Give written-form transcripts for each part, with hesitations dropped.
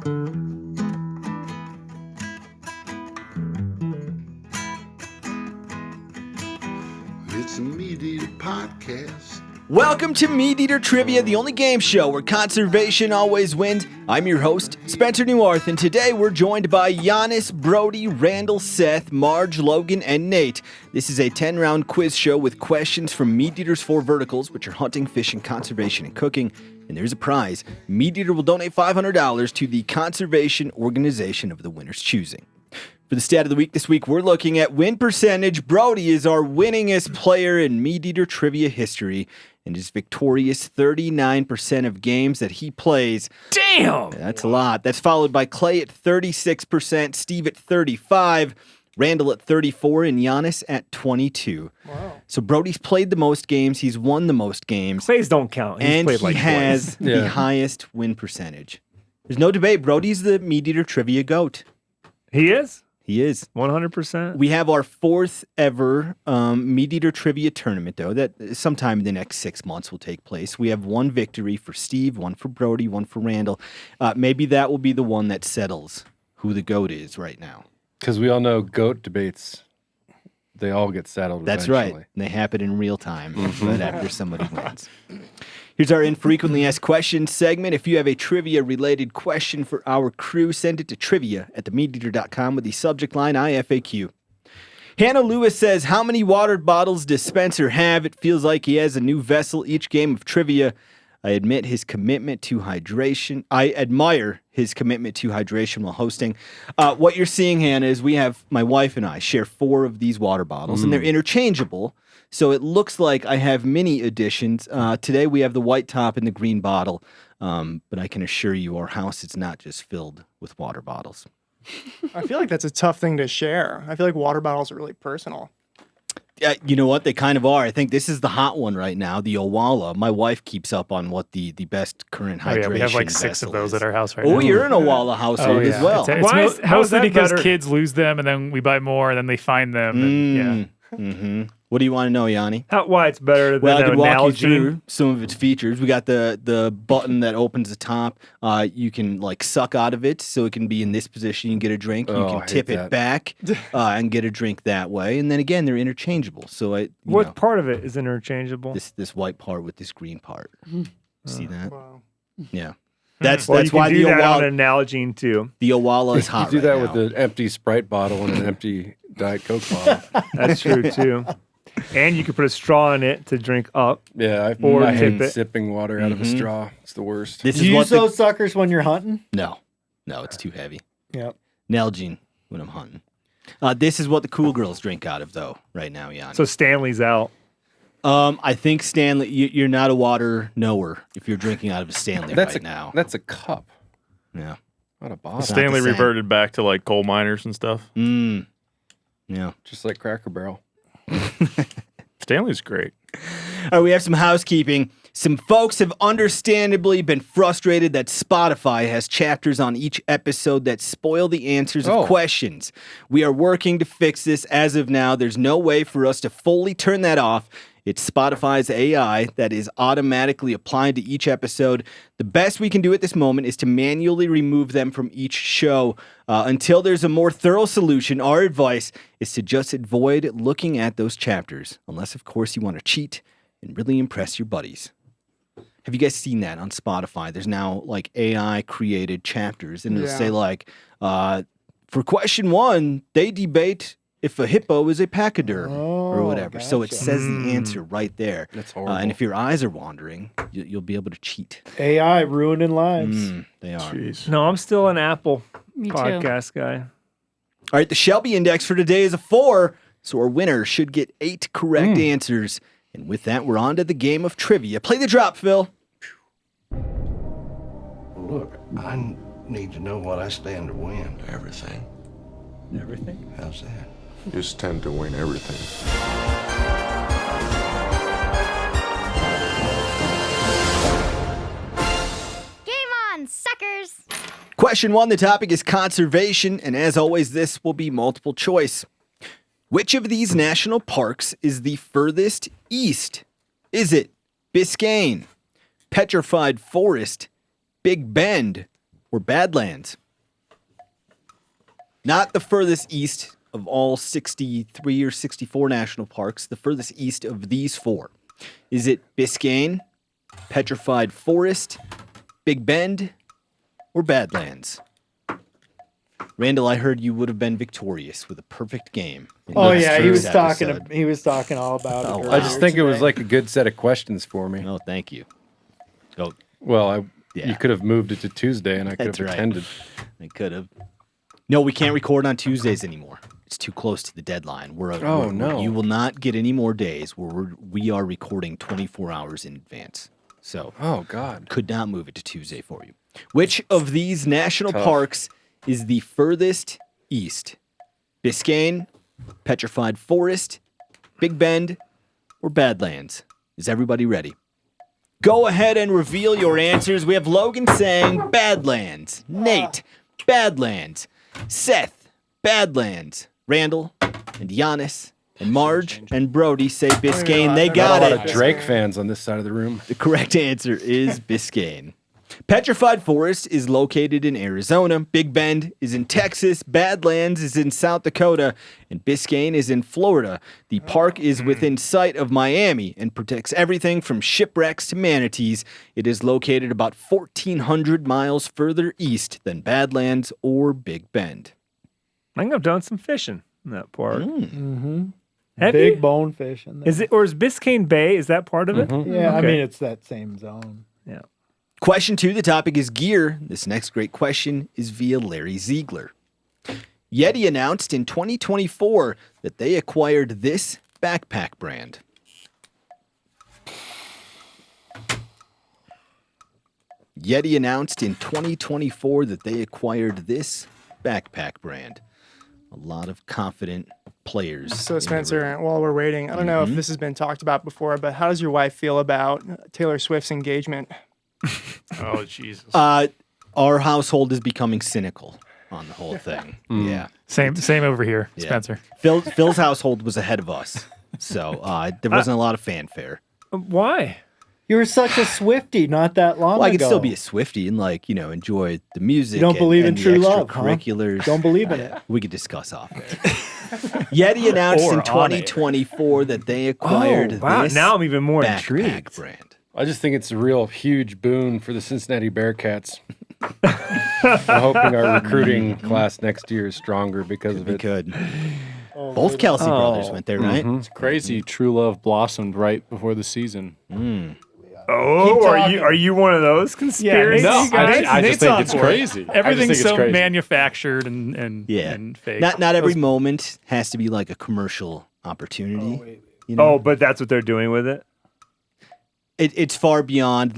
It's a MeatEater podcast. Welcome to MeatEater Trivia, the only game show where conservation always wins. I'm your host, Spencer Neuharth, and today we're joined by Janis, Brody, Randall, Seth, Marge, Logan, and Nate. This is a 10-round quiz show with questions from MeatEater's 4 verticals, which are hunting, fishing, conservation, and cooking. And there's a prize. MeatEater will donate $500 to the conservation organization of the winner's choosing. For the stat of the week this week, we're looking at win percentage. Brody is our winningest player in MeatEater trivia history and is victorious 39% of games that he plays. Damn! That's a lot. That's followed by Clay at 36%, Steve at 35%, Randall at 34%, and Janis at 22%. Wow. So Brody's played the most games. He's won the most games. Plays don't count. He's played like has the highest win percentage. There's no debate. Brody's the MeatEater trivia GOAT. He is? He is. 100%. We have our 4th ever MeatEater trivia tournament, though, that sometime in the next 6 months will take place. We have 1 victory for Steve, 1 for Brody, 1 for Randall. Maybe that will be the one that settles who the GOAT is right now. Because we all know GOAT debates, they all get settled That's eventually. right. They happen in real time right after somebody wins. Here's our infrequently asked questions segment. If you have a trivia-related question for our crew, send it to trivia@themeateater.com with the subject line IFAQ. Hannah Lewis says, how many water bottles does Spencer have? It feels like he has a new vessel each game of trivia. I admire his commitment to hydration while hosting. What you're seeing, Hannah, is we have, my wife and I share 4 of these water bottles, and they're interchangeable. So it looks like I have mini editions. Today we have the white top and the green bottle. But I can assure you our house is not just filled with water bottles. I feel like that's a tough thing to share. I feel like water bottles are really personal. You know what? They kind of are. I think this is the hot one right now, the Owala. My wife keeps up on what the best current hydration we have like 6 of those is. at our house right now. Oh, you're an Owala household as well. It's mostly because kids lose them and then we buy more and then they find them. And, Mm-hmm. What do you want to know, Yanni? Why it's better than I could an walk Nalgene. you through some of its features. We got the button that opens the top. You can like suck out of it, so it can be in this position. You can get a drink. You can tip it back and get a drink that way. And then again, they're interchangeable. So what part of it is interchangeable? This white part with this green part. See that? Wow. Yeah. That's you why can do the that Owala, on an Nalgene too. The Owala is hot. You do that right with an empty Sprite bottle and an empty Diet Coke bottle. That's true too. And you can put a straw in it to drink up. Yeah, I hate sipping water out of a straw. It's the worst. Do you use those suckers when you're hunting? No, it's too heavy. Yep. Nalgene when I'm hunting. This is what the cool girls drink out of, though, right now, Yanni. So Stanley's out. I think Stanley, you're not a water knower if you're drinking out of a Stanley now. That's a cup. Yeah. Not a bottle. Stanley reverted back to like coal miners and stuff. Yeah. Just like Cracker Barrel. Stanley's great. All right, we have some housekeeping. Some folks have understandably been frustrated that Spotify has chapters on each episode that spoil the answers of questions. We are working to fix this. As of now, there's no way for us to fully turn that off. It's Spotify's AI that is automatically applied to each episode. The best we can do at this moment is to manually remove them from each show. Until there's a more thorough solution, our advice is to just avoid looking at those chapters, unless, of course, you want to cheat and really impress your buddies. Have you guys seen that on Spotify? There's now like AI-created chapters, and it'll say like, for question 1, they debate if a hippo is a pachyderm or whatever. Gotcha. So it says the answer right there. That's horrible. And if your eyes are wandering, you'll be able to cheat. AI ruining lives. They are. Jeez. No, I'm still an Apple Me too. podcast guy. All right, the Shelby Index for today is a 4, so our winner should get 8 correct answers. And with that, we're on to the game of trivia. Play the drop, Phil. Look, I need to know what I stand to win. Everything. Everything? How's that? You stand to win everything. Game on, suckers! Question 1, the topic is conservation, and as always, this will be multiple choice. Which of these national parks is the furthest east? Is it Biscayne, Petrified Forest, Big Bend, or Badlands? Not the furthest east of all 63 or 64 national parks, the furthest east of these four. Is it Biscayne, Petrified Forest, Big Bend, or Badlands? Randall, I heard you would have been victorious with a perfect game. Oh yeah, he was episode. talking. He was talking all about it. wow. I just think it was like a good set of questions for me. Oh, thank you. Oh, Well, Yeah. you could have moved it to Tuesday, and I could That's have right. attended. I could have. No, we can't record on Tuesdays anymore. It's too close to the deadline. No. You will not get any more days where we are recording 24 hours in advance. So, Oh God. could not move it to Tuesday for you. Which of these national Tough. parks is the furthest east? Biscayne, Petrified Forest, Big Bend, or Badlands? Is everybody ready? Go ahead and reveal your answers. We have Logan saying Badlands, Nate, Badlands, Seth, Badlands, Randall, and Janis, and Marge, and Brody say Biscayne. They Got got a lot it. of Drake fans on this side of the room. The correct answer is Biscayne. Petrified Forest is located in Arizona. Big Bend is in Texas. Badlands is in South Dakota. And Biscayne is in Florida. The park is within sight of Miami and protects everything from shipwrecks to manatees. It is located about 1,400 miles further east than Badlands or Big Bend. I think I've done some fishing in that park. Mm-hmm. Have Big you? bonefish in there. Is it, or is Biscayne Bay? Is that part of it? Yeah, I Okay. mean it's that same zone. Yeah. Question 2, the topic is gear. This next great question is via Larry Ziegler. Yeti announced in 2024 that they acquired this backpack brand. Yeti announced in 2024 that they acquired this backpack brand. A lot of confident players. So in the Spencer, room. while we're waiting, I don't know if this has been talked about before, but how does your wife feel about Taylor Swift's engagement? Oh, Jesus. Our household is becoming cynical on the whole thing. Yeah. Same over here, Yeah. Spencer. Phil's household was ahead of us, so there wasn't a lot of fanfare. Why? You were such a Swiftie not that long Well, I ago. could still be a Swiftie and enjoy the music. You don't believe in and true the love, huh? extracurriculars. Don't believe in it. We could discuss off air. Yeti announced Or in on air. 2024 that they acquired wow. this Now I'm even more backpack intrigued. brand. I just think it's a real huge boon for the Cincinnati Bearcats. I'm hoping our recruiting class next year is stronger because of We it. could. Both Kelsey brothers went there, right? Mhm. It's crazy. True love blossomed right before the season. Oh, are you one of those conspiracy No, guys? I Nate's just think on it's board. crazy. Everything's so crazy. manufactured and Yeah. and fake. Not every moment has to be like a commercial opportunity. Oh, but that's what they're doing with it? It's far beyond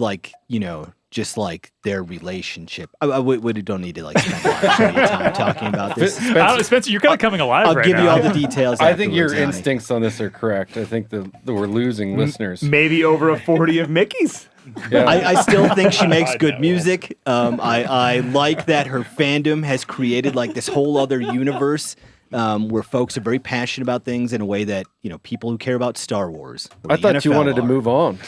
just like their relationship. We don't need to spend a lot of time talking about this. I don't know, Spencer, you're kind of coming alive I'll right give now. you all the details. I think your afterwards, Johnny. instincts on this are correct. I think that we're losing listeners. Maybe over a 40 of Mickey's. Yeah. I still think she makes good music. I like that her fandom has created this whole other universe where folks are very passionate about things in a way that people who care about Star Wars. or I the thought you NFL wanted to are. move on.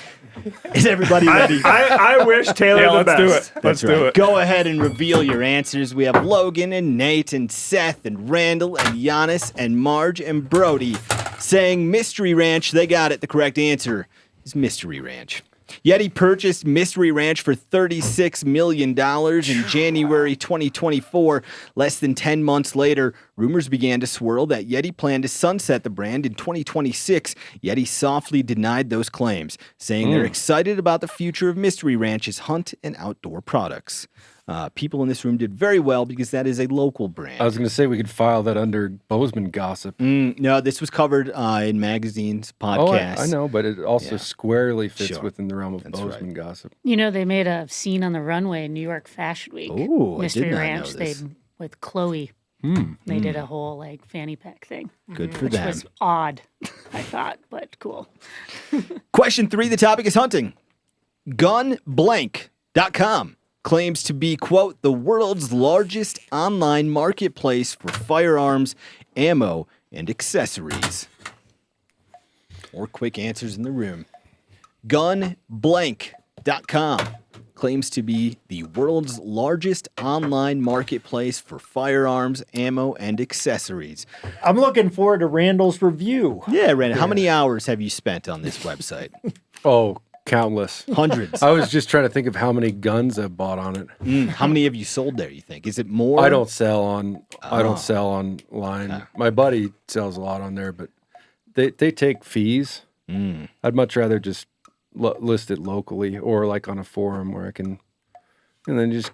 Is everybody ready? I wish Taylor the let's do best. it. Let's That's right. do it. Go ahead and reveal your answers. We have Logan and Nate and Seth and Randall and Janis and Marge and Brody saying Mystery Ranch. They got it. The correct answer is Mystery Ranch. Yeti purchased Mystery Ranch for $36 million in January 2024. Less than 10 months later, rumors began to swirl that Yeti planned to sunset the brand in 2026. Yeti softly denied those claims, saying they're excited about the future of Mystery Ranch's hunt and outdoor products. People in this room did very well because that is a local brand. I was going to say we could file that under Bozeman gossip. No, this was covered in magazines, Oh, podcasts. I know, but it also squarely fits Sure. within the realm of That's Bozeman right. gossip. You know, they made a scene on the runway in New York Fashion Week. Ooh, I Mystery did not know Ranch. this. With Chloe. They did a whole fanny pack thing. Good for which them. was odd, I thought, but cool. Question 3, the topic is hunting. Gunblank.com claims to be, quote, the world's largest online marketplace for firearms, ammo, and accessories. Or quick answers in the room. Gunblank.com claims to be the world's largest online marketplace for firearms, ammo, and accessories. I'm looking forward to Randall's review. Yeah, Randall, how many hours have you spent on this website? Oh, countless. Hundreds. I was just trying to think of how many guns I've bought on it. How many have you sold there, you think? Is it more? I don't sell online. My buddy sells a lot on there, but they take fees. I'd much rather just list it locally or like on a forum where I can, and then just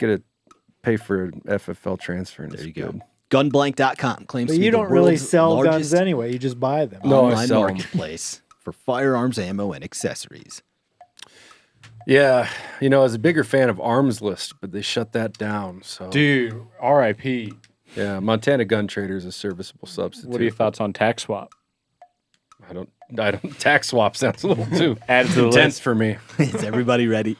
pay for an FFL transfer. And there you go. Gunblank.com claims But to be you the don't really world's sell largest guns anyway. You just buy them. No, I online sell 'em. marketplace for firearms, ammo, and accessories. Yeah, I was a bigger fan of Arms List, but they shut that down. So, Dude, RIP. yeah, Montana Gun Trader is a serviceable substitute. What are your thoughts on tax swap? I don't. Tax swap sounds a little too Add it to the intense list. for me. Is everybody ready?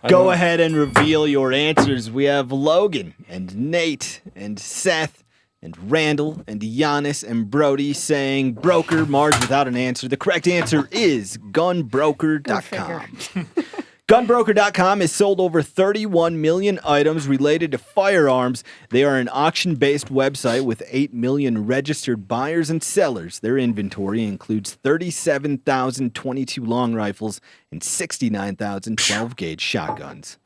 Go ahead and reveal your answers. We have Logan and Nate and Seth and Randall and Janis and Brody saying broker. Marge without an answer. The correct answer is gunbroker.com. Gunbroker.com has sold over 31 million items related to firearms. They are an auction-based website with 8 million registered buyers and sellers. Their inventory includes 37,022 long rifles and 69,000 12-gauge shotguns.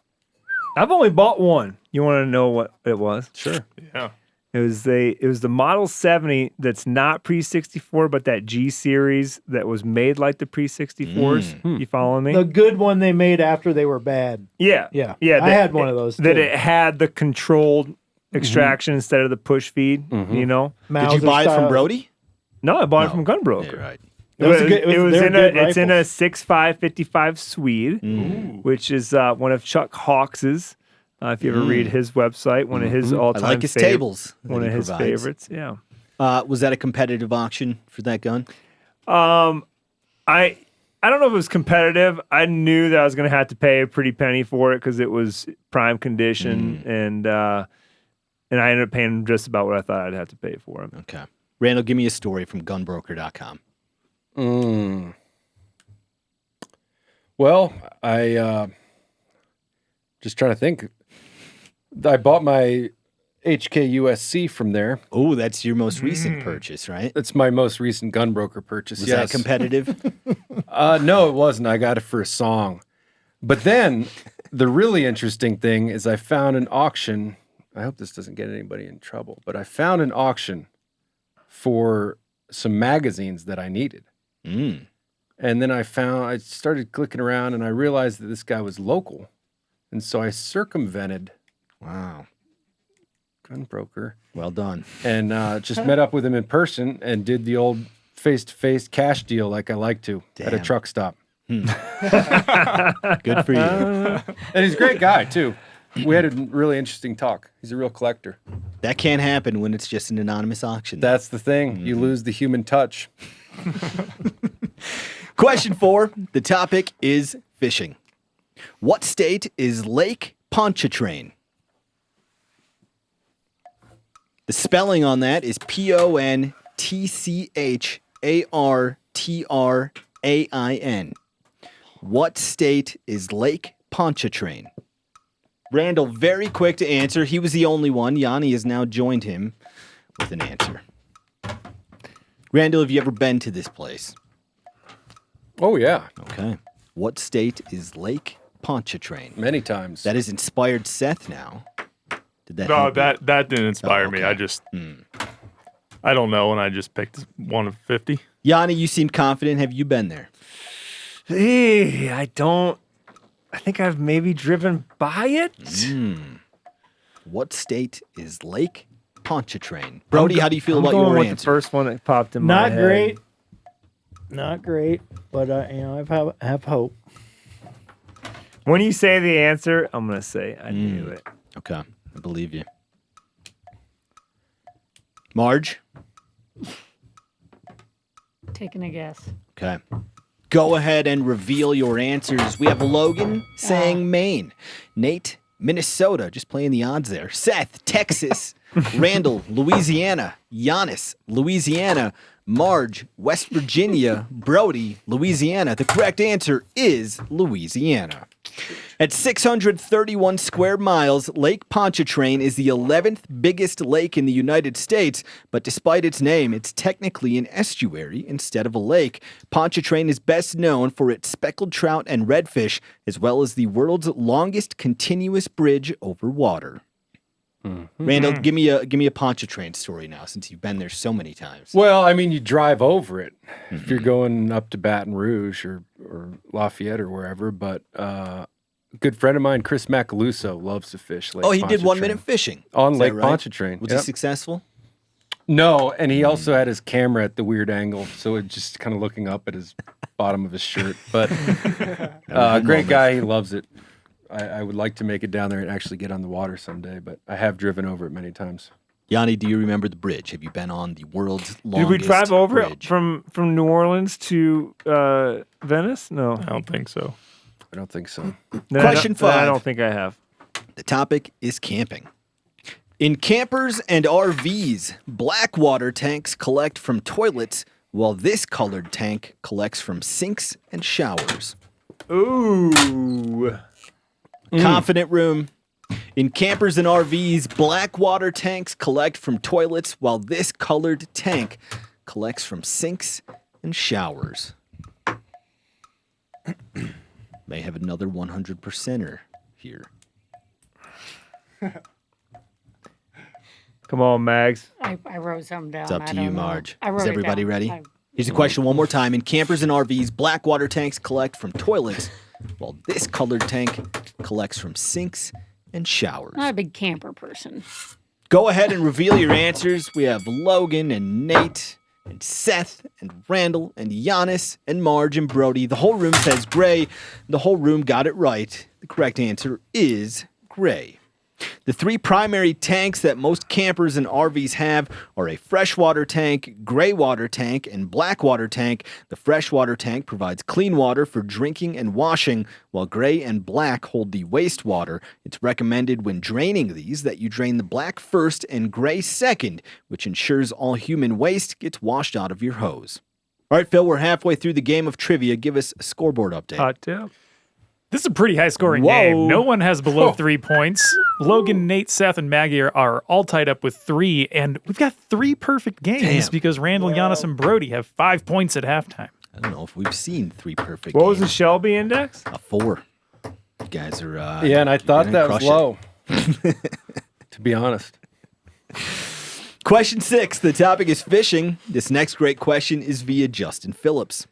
I've only bought one. You want to know what it was? Sure. Yeah. It was the Model 70 that's not pre-64, but that G series that was made like the pre-64s. You following me? The good one they made after they were bad. Yeah. Yeah. Yeah. I had one of those, That too. it had the controlled extraction instead of the push feed, Did you Mauser buy it from style. Brody? No, I bought it from Gunbroker. Yeah, right. It's in a 6.5 Swede, which is one of Chuck Hawks's. If you ever read his website, one of his all-time I like his tables that one he of his provides. favorites. Yeah. Was that a competitive auction for that gun? I don't know if it was competitive. I knew that I was going to have to pay a pretty penny for it because it was prime condition, and I ended up paying just about what I thought I'd have to pay for it. Okay. Randall, give me a story from gunbroker.com. Well, I just trying to think. I bought my HKUSC from there. Oh, that's your most recent purchase, right? That's my most recent Gunbroker purchase. Was yes. that competitive? No, it wasn't. I got it for a song. But then the really interesting thing is I found an auction. I hope this doesn't get anybody in trouble, but I found an auction for some magazines that I needed. And then I started clicking around and I realized that this guy was local. And so I circumvented Gunbroker. Well done. And just met up with him in person and did the old face-to-face cash deal like I like to at a truck stop. Good for you. And he's a great guy, too. We had a really interesting talk. He's a real collector. That can't happen when it's just an anonymous auction. That's the thing. You lose the human touch. Question 4. The topic is fishing. What state is Lake Pontchartrain? The spelling on that is Pontchartrain. What state is Lake Pontchartrain? Randall, very quick to answer. He was the only one. Yanni has now joined him with an answer. Randall, have you ever been to this place? Oh, yeah. Okay. What state is Lake Pontchartrain? Many times. That has inspired Seth now. Did that No, help you? that didn't inspire me. okay. I just, I don't know, and I just picked one of 50. Yanni, you seem confident. Have you been there? I think I've maybe driven by it. What state is Lake Pontchartrain? Brody, how do you feel about going your with answer? the first one that popped in my Not head. great. Not great, but I have hope. When you say the answer, I'm going to say I knew it. Okay, I believe you. Marge? Taking a guess. Okay. Go ahead and reveal your answers. We have Logan saying Maine. Nate, Minnesota, just playing the odds there. Seth, Texas. Randall, Louisiana. Janis, Louisiana. Marge, West Virginia. Brody, Louisiana. The correct answer is Louisiana. At 631 square miles, Lake Pontchartrain is the 11th biggest lake in the United States, but despite its name, it's technically an estuary instead of a lake. Pontchartrain is best known for its speckled trout and redfish, as well as the world's longest continuous bridge over water. Randall, give me a Pontchartrain story now, since you've been there so many times. Well, I mean, you drive over it if you're going up to Baton Rouge or Lafayette or wherever. But a good friend of mine, Chris Macaluso, loves to fish Lake Oh, he did 1 Pontchartrain. minute fishing On Is that Lake right? Pontchartrain. Was he successful? No, and he also had his camera at the weird angle, so it just kind of looking up at his bottom of his shirt. But great guy, he loves it. I would like to make it down there and actually get on the water someday, but I have driven over it many times. Yanni, do you remember the bridge? Have you been on the world's longest Did we drive over bridge? it from New Orleans to Venice? No. I don't think so. I don't think so. No, Question 5. I don't think I have. The topic is camping. In campers and RVs, black water tanks collect from toilets, while this colored tank collects from sinks and showers. Ooh. Confident room. In campers and RVs, black water tanks collect from toilets, while this colored tank collects from sinks and showers. May have another 100%er here. Come on, Mags. I wrote something down. It's up I to don't you, know. Marge. I wrote Is it everybody down. ready? Here's the question one more time. In campers and RVs, black water tanks collect from toilets, while this colored tank collects from sinks and showers. Not a big camper person. Go ahead and reveal your answers. We have Logan and Nate and Seth and Randall and Janis and Marge and Brody. The whole room says gray. The whole room got it right. The correct answer is gray. The 3 primary tanks that most campers and RVs have are a freshwater tank, gray water tank, and black water tank. The freshwater tank provides clean water for drinking and washing, while gray and black hold the wastewater. It's recommended when draining these that you drain the black first and gray second, which ensures all human waste gets washed out of your hose. All right, Phil, we're halfway through the game of trivia. Give us a scoreboard update. Hot tip. This is a pretty high-scoring game. No one has below 3 points. Logan, Nate, Seth, and Maggie are all tied up with 3, and we've got 3 perfect games because Randall, Janis, and Brody have 5 points at halftime. I don't know if we've seen 3 perfect What games. was the Shelby index? A 4. You guys are Yeah, and I thought gonna that was crush it. low, to be honest. Question 6. The topic is fishing. This next great question is via Justin Phillips.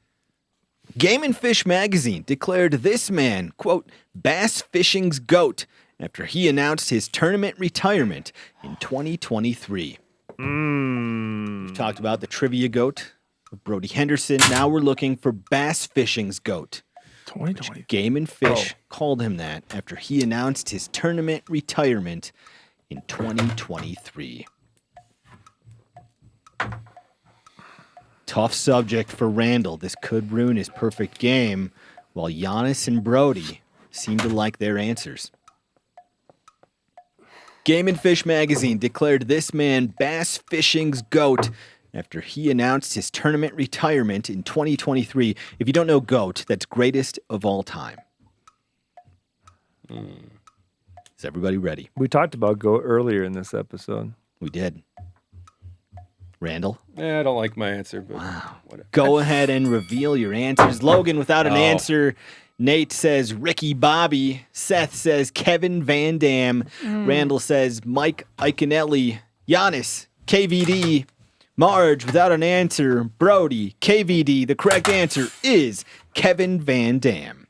Game and Fish magazine declared this man, quote, bass fishing's GOAT, after he announced his tournament retirement in 2023. We've talked about the trivia GOAT of Brody Henderson. Now we're looking for bass fishing's GOAT. 2020. Game and Fish called him that after he announced his tournament retirement in 2023. Tough subject for Randall. This could ruin his perfect game, while Janis and Brody seem to like their answers. Game and Fish magazine declared this man bass fishing's GOAT after he announced his tournament retirement in 2023. If you don't know GOAT, that's greatest of all time. Is everybody ready? We talked about GOAT earlier in this episode. We did. Randall? Yeah, I don't like my answer, but whatever. Go ahead and reveal your answers. Logan, without an answer. Nate says Ricky Bobby. Seth says Kevin Van Dam. Randall says Mike Iaconelli. Janis, KVD. Marge, without an answer. Brody, KVD. The correct answer is Kevin Van Dam.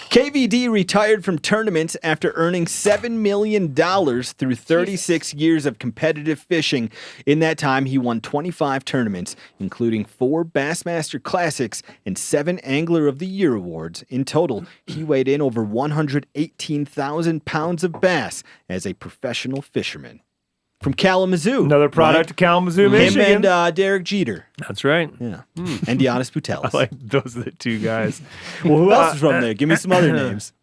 KVD retired from tournaments after earning $7 million through 36 years of competitive fishing. In that time, he won 25 tournaments, including 4 Bassmaster Classics and 7 Angler of the Year awards. In total, he weighed in over 118,000 pounds of bass as a professional fisherman. From Kalamazoo. Another product of Kalamazoo, Michigan. Him and Derek Jeter. That's right. Yeah. And Janis Putelis. I like those are the 2 guys. Well, who else is from there? Give me some other names.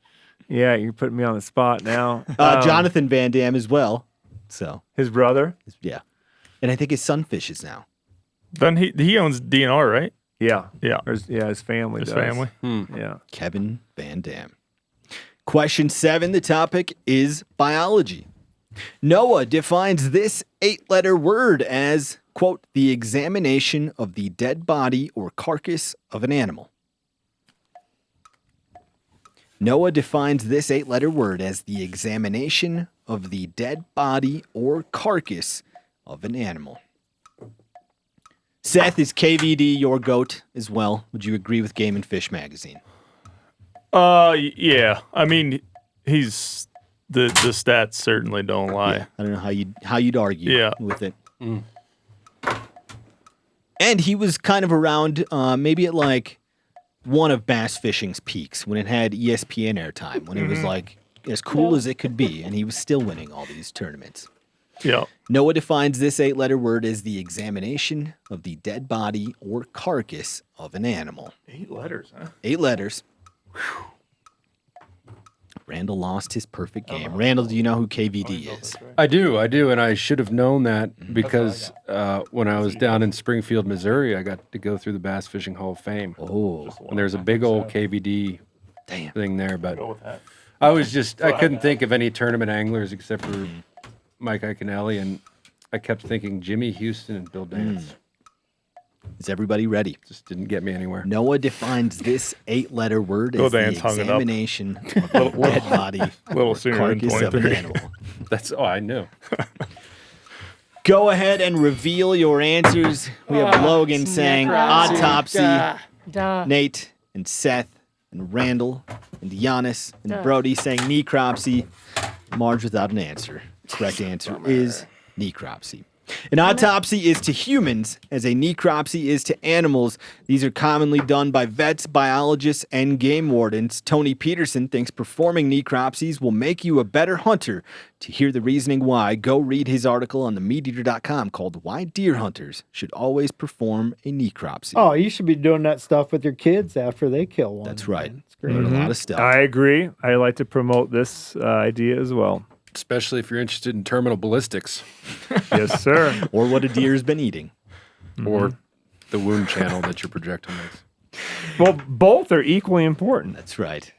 Yeah, you're putting me on the spot now. Jonathan Van Dam as well. So his brother. Yeah. And I think his son fishes now. Then he owns DNR, right? Yeah. Yeah. His family His does. family. Yeah. Kevin Van Dam. Question 7, the topic is biology. Noah defines this 8-letter word as, quote, the examination of the dead body or carcass of an animal. Noah defines this 8-letter word as the examination of the dead body or carcass of an animal. Seth, is KVD your GOAT as well? Would you agree with Game and Fish magazine? Yeah. I mean, he's the stats certainly don't lie. Yeah, I don't know how you'd argue with it. And he was kind of around maybe at like one of bass fishing's peaks when it had ESPN airtime, when it was like as cool as it could be, and he was still winning all these tournaments. Yeah. Noah defines this 8-letter word as the examination of the dead body or carcass of an animal. 8 letters, huh? 8 letters. Whew. Randall lost his perfect game. Randall, do you know who KVD is? I do, and I should have known that because when I was down in Springfield, Missouri, I got to go through the Bass Fishing Hall of Fame. Oh. And there's a big old KVD thing there, but I couldn't think of any tournament anglers except for Mike Iaconelli, and I kept thinking Jimmy Houston and Bill Dance. Is everybody ready? Just didn't get me anywhere. Noah defines this 8-letter word as the examination of the dead body or carcass of an animal. I knew. Go ahead and reveal your answers. We have Logan saying autopsy, Nate and Seth and Randall and Janis and Brody saying necropsy. Marge without an answer. Correct answer is necropsy. An autopsy is to humans as a necropsy is to animals. These are commonly done by vets, biologists, and game wardens. Tony Peterson thinks performing necropsies will make you a better hunter. To hear the reasoning why, go read his article on the MeatEater.com called Why Deer Hunters Should Always Perform a Necropsy. Oh, you should be doing that stuff with your kids after they kill one. That's right. It's great. Learn a lot of stuff. I agree. I like to promote this idea as well. Especially if you're interested in terminal ballistics. Yes, sir. Or what a deer's been eating. Or the wound channel that your projectile makes. Well, both are equally important. That's right.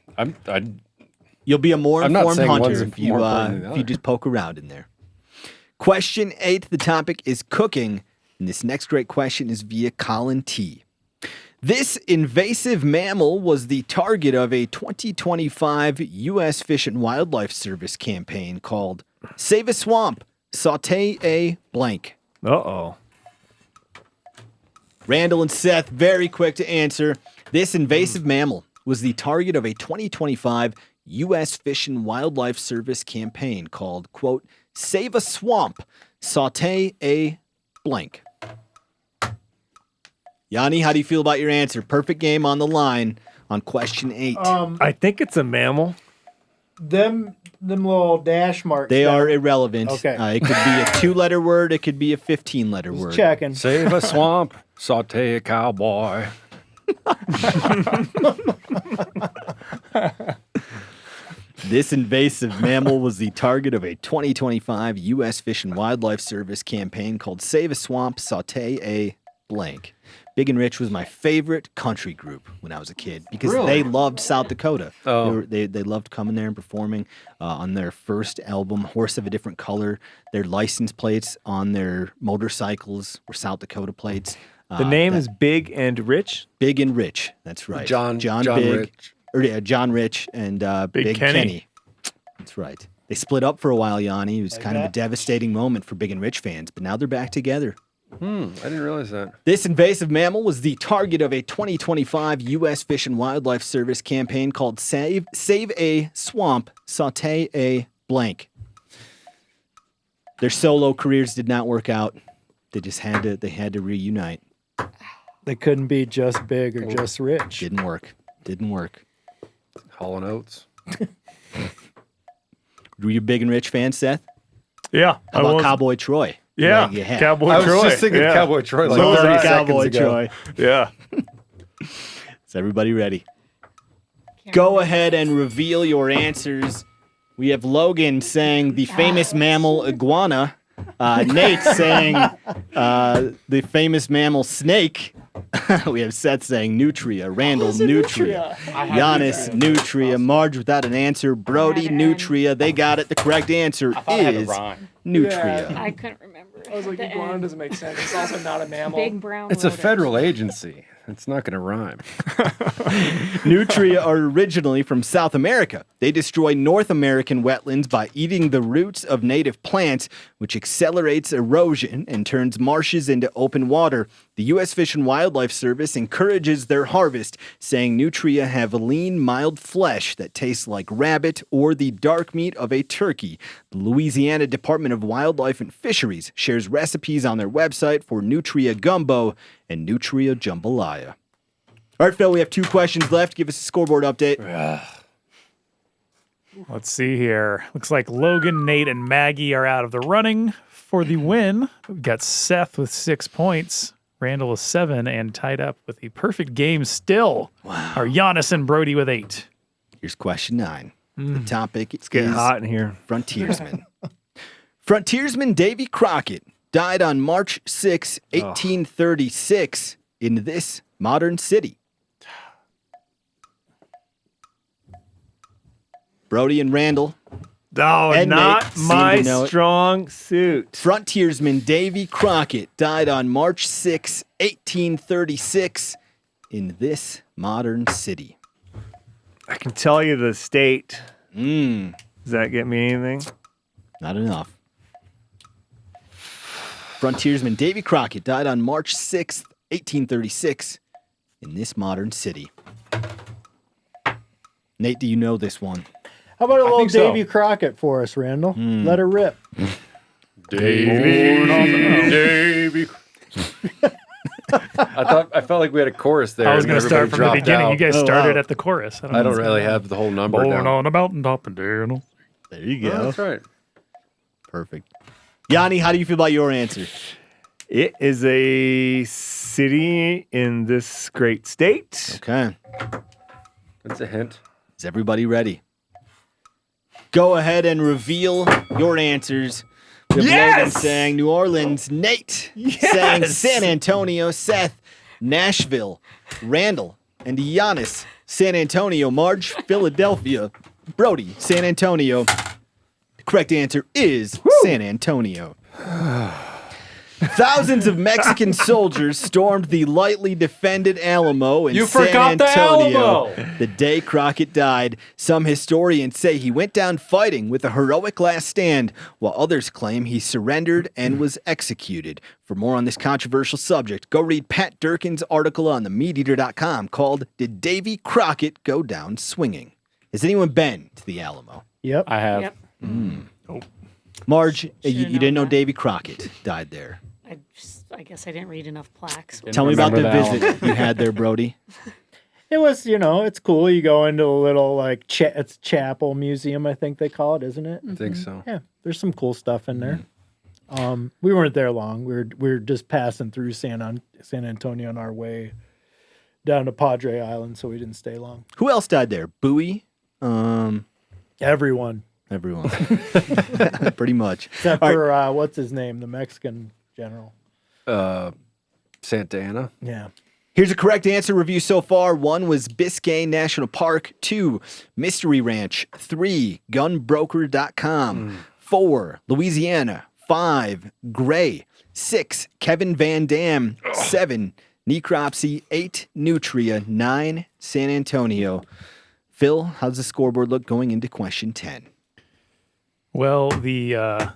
You'll be a more informed hunter if more you just poke around in there. Question 8, the topic is cooking. And this next great question is via Colin T. This invasive mammal was the target of a 2025 U.S. Fish and Wildlife Service campaign called Save a Swamp, Saute a Blank. Uh-oh. Randall and Seth, very quick to answer. This invasive mammal was the target of a 2025 U.S. Fish and Wildlife Service campaign called, quote, Save a Swamp, Saute a Blank. Yanni, how do you feel about your answer? Perfect game on the line on question 8. I think it's a mammal. Them little dash marks. They are irrelevant. Okay. It could be a 2-letter word. It could be a 15-letter word. Checking. Save a swamp, saute a cowboy. This invasive mammal was the target of a 2025 U.S. Fish and Wildlife Service campaign called Save a Swamp, Saute a Blank. Big and Rich was my favorite country group when I was a kid because they loved South Dakota. Oh. They loved coming there and performing on their first album, Horse of a Different Color. Their license plates on their motorcycles were South Dakota plates. The name is Big and Rich? Big and Rich, that's right. John Big, Rich. John Rich and Big Kenny. That's right. They split up for a while, Yanni. It was kind of a devastating moment for Big and Rich fans, but now they're back together. I didn't realize that. This invasive mammal was the target of a 2025 U.S. Fish and Wildlife Service campaign called Save a Swamp, Saute a Blank. Their solo careers did not work out. They just had to reunite. They couldn't be just big or just rich. Didn't work. Hall and Oates. Were you a Big and Rich fan, Seth? Yeah. How about Cowboy Troy? Yeah, Cowboy I Troy. was just thinking Cowboy Troy like So 30 seconds Cowboy ago. Troy. Yeah. Is everybody ready? Go ahead and reveal your answers. We have Logan saying the famous mammal iguana. Nate saying the famous mammal snake. We have Seth saying nutria. Randall, nutria. Janis, nutria. Marge without an answer. Brody, nutria. They got it. The correct answer is nutria. I couldn't remember. I was like, iguana doesn't make sense. It's also not a mammal. Big brown. It's a rodent. federal agency. It's not going to rhyme. Nutria are originally from South America. They destroy North American wetlands by eating the roots of native plants, which accelerates erosion and turns marshes into open water. The U.S. Fish and Wildlife Service encourages their harvest, saying nutria have lean, mild flesh that tastes like rabbit or the dark meat of a turkey. The Louisiana Department of Wildlife and Fisheries shares recipes on their website for nutria gumbo and nutria jambalaya. All right, Phil, we have 2 questions left. Give us a scoreboard update. Let's see here. Looks like Logan, Nate, and Maggie are out of the running for the win. We've got Seth with 6 points, Randall with 7, and tied up with a perfect game still are Janis and Brody with 8. Here's question 9. The topic is getting hot in here. Frontiersman. Frontiersman Davy Crockett died on March 6, 1836 in this modern city. Brody and Randall. Oh, and not Nate my seem to know it. strong suit. Frontiersman Davy Crockett died on March 6, 1836 in this modern city. I can tell you the state. Does that get me anything? Not enough. Frontiersman Davy Crockett died on March 6th, 1836 in this modern city. Nate, do you know this one? How about a little think so. Davy Crockett for us, Randall? Let her rip. Davy. I felt like we had a chorus there. I was and going to start everybody from the dropped beginning. out. You guys started at the chorus. I don't really have the whole number Born down. on a mountaintop in Daniel. There you go. Oh, that's right. Perfect. Yanni, how do you feel about your answer? It is a city in this great state. Okay. That's a hint. Is everybody ready? Go ahead and reveal your answers. We have Logan saying New Orleans, Nate saying San Antonio, Seth, Nashville, Randall, and Janis, San Antonio, Marge, Philadelphia, Brody, San Antonio. The correct answer is San Antonio. Thousands of Mexican soldiers stormed the lightly defended Alamo in San Antonio the day Crockett died. Some historians say he went down fighting with a heroic last stand, while others claim he surrendered and was executed. For more on this controversial subject, go read Pat Durkin's article on the MeatEater.com called "Did Davy Crockett Go Down Swinging?" Has anyone been to the Alamo? Yep. I have. Yep. Marge, you Should've didn't known know that. Davy Crockett died there. I guess I didn't read enough plaques. Tell me about the Remember that visit you had there, Brody. It was, it's cool. You go into a little like it's chapel museum, I think they call it, isn't it? I think so. Yeah, there's some cool stuff in there. We weren't there long. We were just passing through San Antonio on our way down to Padre Island, so we didn't stay long. Who else died there? Bowie? Everyone. Pretty much. Except for, what's his name? The Mexican general. Santa Ana. Yeah. Here's a correct answer review so far. 1 was Biscayne National Park. 2, Mystery Ranch. 3, gunbroker.com. 4, Louisiana. 5, Gray. 6, Kevin Van Dam. 7, Necropsy. 8, Nutria. 9, San Antonio. Phil, how's the scoreboard look going into question 10? Well, the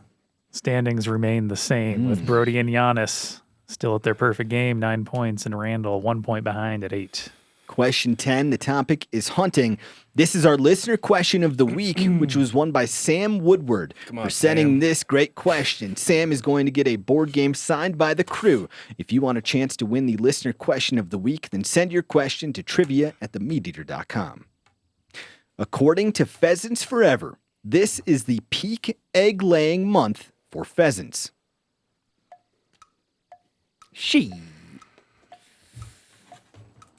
standings remain the same with Brody and Janis still at their perfect game, 9 points, and Randall 1 point behind at 8. Question 10, the topic is hunting. This is our listener question of the week, which was won by Sam Woodward for sending this great question. Sam is going to get a board game signed by the crew. If you want a chance to win the listener question of the week, then send your question to trivia@themeateater.com. According to Pheasants Forever, this is the peak egg-laying month for pheasants.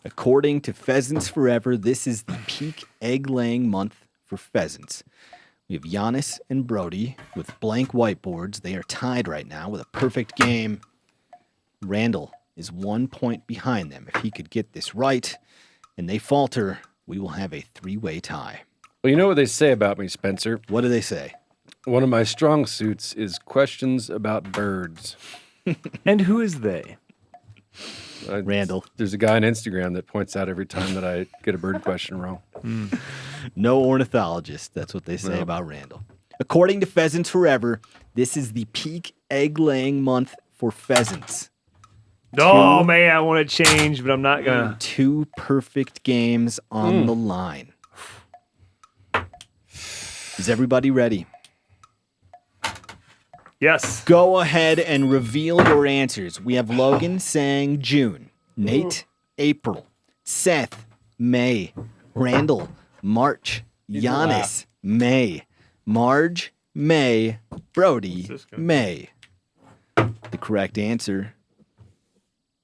According to Pheasants Forever, this is the peak egg-laying month for pheasants. We have Janis and Brody with blank whiteboards. They are tied right now with a perfect game. Randall is 1 point behind them. If he could get this right and they falter, we will have a three-way tie. Well, you know what they say about me, Spencer? What do they say? One of my strong suits is questions about birds. And who is they? Randall. There's a guy on Instagram that points out every time that I get a bird question wrong. No ornithologist. That's what they say about Randall. According to Pheasants Forever, this is the peak egg-laying month for pheasants. Oh, man, I want to change, but I'm not going to. 2 perfect games on the line. Is everybody ready? Yes. Go ahead and reveal your answers. We have Logan saying June, Nate, April, Seth, May, Randall, March, Janis, May, Marge, May, Brody, May. The correct answer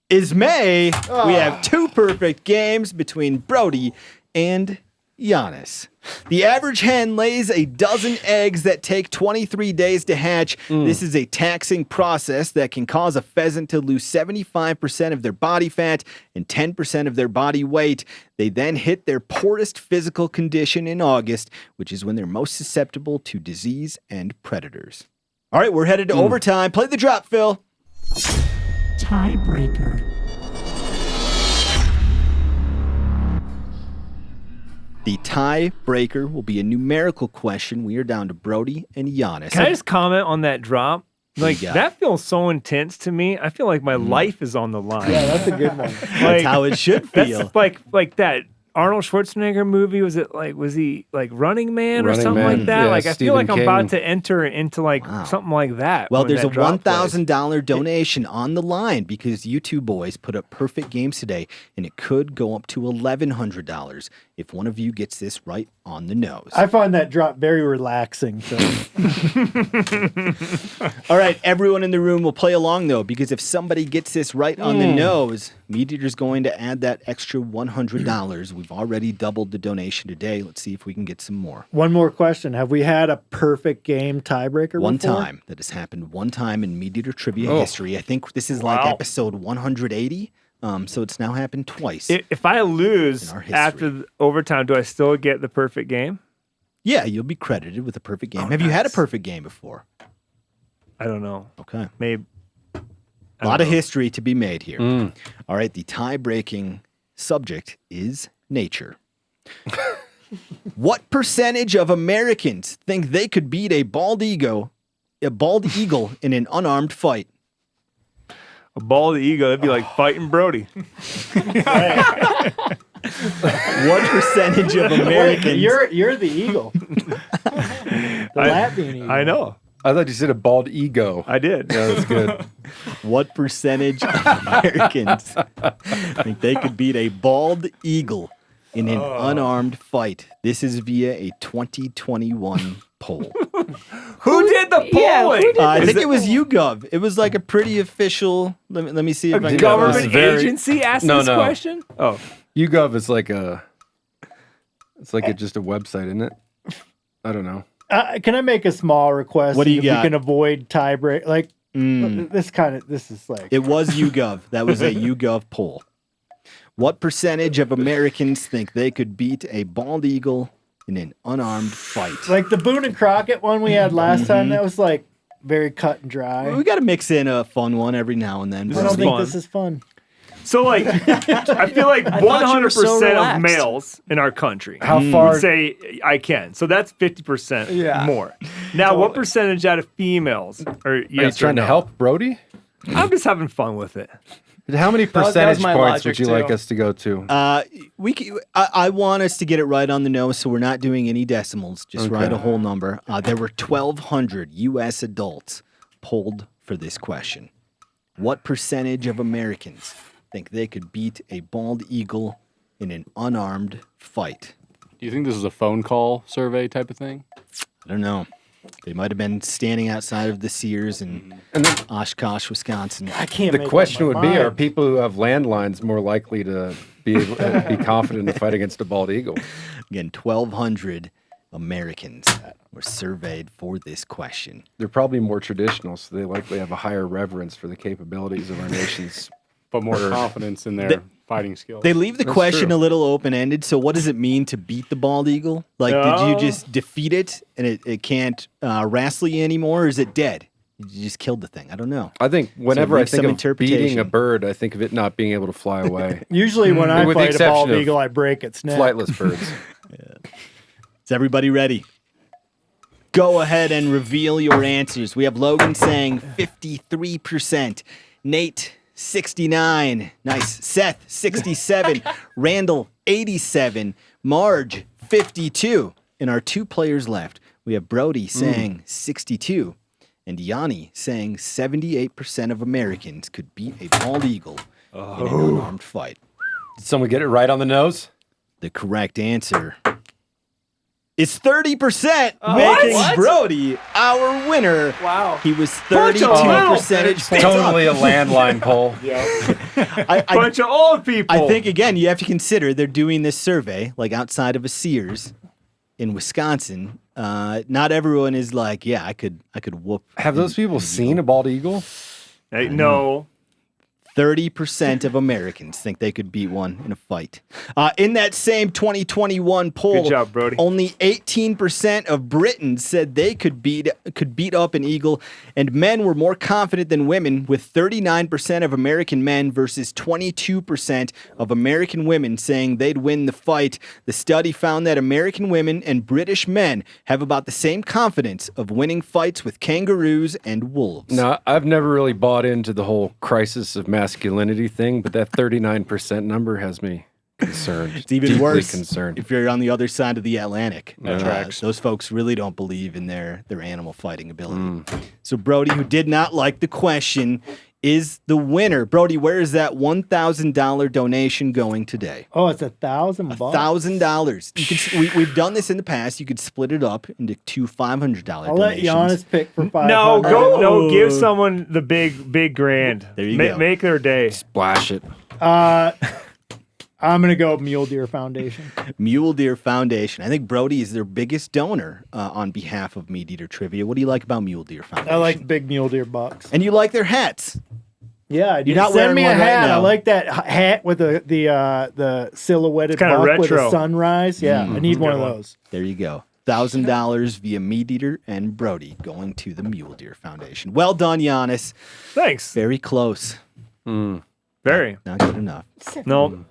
is May. We have 2 perfect games between Brody and Janis. The average hen lays a dozen eggs that take 23 days to hatch. This is a taxing process that can cause a pheasant to lose 75% of their body fat and 10% of their body weight. They then hit their poorest physical condition in August, which is when they're most susceptible to disease and predators. All right, we're headed to overtime. Play the drop, Phil. Tiebreaker. The tiebreaker will be a numerical question. We are down to Brody and Janis. Can I just comment on that drop? Like, got? that feels so intense to me. I feel like my life is on the line. Yeah, that's a good one. That's how it should feel. That's like that Arnold Schwarzenegger movie. Was he like Running Man or Running something Man. like that? Yeah, like, I feel Stephen like I'm King. about to enter into like something like that. Well, when there's that a drop plays. $1,000 donation on the line because you two boys put up perfect games today, and it could go up to $1,100 if one of you gets this right on the nose. I find that drop very relaxing. So. All right, everyone in the room will play along, though, because if somebody gets this right on the nose, MeatEater's going to add that extra $100. We've already doubled the donation today. Let's see if we can get some more. One more question. Have we had a perfect game tiebreaker One before? time. That has happened one time in MeatEater trivia history. I think this is like episode 180. So it's now happened twice. If I lose in our history. after the overtime, do I still get the perfect game? Yeah, you'll be credited with a perfect game. Have you had a perfect game before? I don't know. Okay. Maybe. A lot of history to be made here. All right, the tie-breaking subject is nature. What percentage of Americans think they could beat a bald eagle in an unarmed fight? A bald eagle, that'd be like fighting Brody. What percentage of Americans? You're the eagle. The Latvian eagle. I know. I thought you said a bald ego. I did. Yeah, that's good. What percentage of Americans think they could beat a bald eagle in an unarmed fight? This is via a 2021 poll. Who did the polling? I think it was YouGov. It was like a pretty official. Let me see if I can. Government agency asked this question? Oh, YouGov is like just a website, isn't it? I don't know. Can I make a small request? What do you if got? We can avoid tiebreak. Like this is like It was YouGov. That was a YouGov poll. What percentage of Americans think they could beat a bald eagle in an unarmed fight? like the Boone and Crockett one we had last time. That was like very cut and dry. We got to mix in a fun one every now and then. I don't think this is fun. So, like, I feel like 100% of males in our country would say I can. So that's 50% more. Now, what percentage out of females are you trying to help Brody? I'm just having fun with it. How many That was percentage my points logic, would you too. like us to go to? I want us to get it right on the nose, so we're not doing any decimals. Just write a whole number. There were 1,200 U.S. adults polled for this question. What percentage of Americans think they could beat a bald eagle in an unarmed fight? Do you think this is a phone call survey type of thing? I don't know. They might have been standing outside of the Sears in Oshkosh, Wisconsin. I can't. The question would be: are people who have landlines more likely to be confident to fight against a bald eagle? Again, 1,200 Americans were surveyed for this question. They're probably more traditional, so they likely have a higher reverence for the capabilities of our nation's But more confidence in their fighting skills. They leave the question a little open-ended. So what does it mean to beat the bald eagle? Like, did you just defeat it and it can't wrestle you anymore, or is it dead? You just killed the thing. I don't know. I think whenever I think of interpretation. beating a bird, I think of it not being able to fly away. Usually when I fight a bald eagle, I break its neck. Flightless birds. Is everybody ready? Go ahead and reveal your answers. We have Logan saying 53%, Nate 69, nice, Seth 67, Randall 87, Marge 52. And our 2 players left. We have Brody saying 62, and Yanni saying 78% of Americans could beat a bald eagle in an unarmed fight. Did someone get it right on the nose? The correct answer is 30%, making Brody our winner. Wow. He was 32 percentage points. Totally a landline poll. Bunch of old people. I think, again, you have to consider they're doing this survey, like outside of a Sears in Wisconsin. Not everyone is like, yeah, I could whoop. Have those people seen a bald eagle? No. 30% of Americans think they could beat one in a fight. In that same 2021 poll, Good job, Brody. only 18% of Britons said they could beat up an eagle, and men were more confident than women, with 39% of American men versus 22% of American women saying they'd win the fight. The study found that American women and British men have about the same confidence of winning fights with kangaroos and wolves. No, I've never really bought into the whole crisis of masculinity thing, but that 39% number has me concerned. It's even deeply worse concerned. if you're on the other side of the Atlantic. That tracks. Those folks really don't believe in their animal fighting ability. So Brody, who did not like the question, is the winner. Brody, where is that $1,000 donation going today? Oh, it's $1,000. $1,000. We've done this in the past. You could split it up into 2 $500 I'll let donations. Janis pick for $500. No, give someone the big grand. There you go. Make their day. Splash it. I'm gonna go Mule Deer Foundation. Mule Deer Foundation. I think Brody is their biggest donor on behalf of MeatEater Trivia. What do you like about Mule Deer Foundation? I like big Mule Deer bucks. And you like their hats. Yeah, You're not send wearing me a one right hat. now. I like that hat with the silhouetted kinda buck with a retro. sunrise. Yeah, I need one of those. There you go. $1,000 via MeatEater and Brody going to the Mule Deer Foundation. Well done, Janis. Thanks. Very close. Very. Not good enough. No.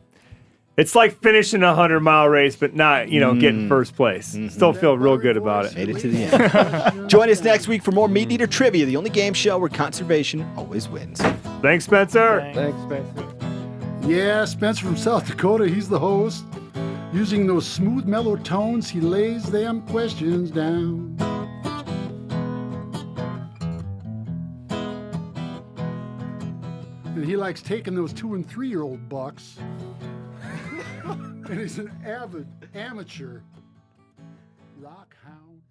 It's like finishing a 100-mile race, but not, getting first place. Still feel real good about it. Made it to the end. Join us next week for more MeatEater Trivia, the only game show where conservation always wins. Thanks, Spencer. Thanks, Spencer. Yeah, Spencer from South Dakota, he's the host. Using those smooth, mellow tones, he lays them questions down. And he likes taking those 2- and 3-year-old bucks. And he's an avid amateur rock hound.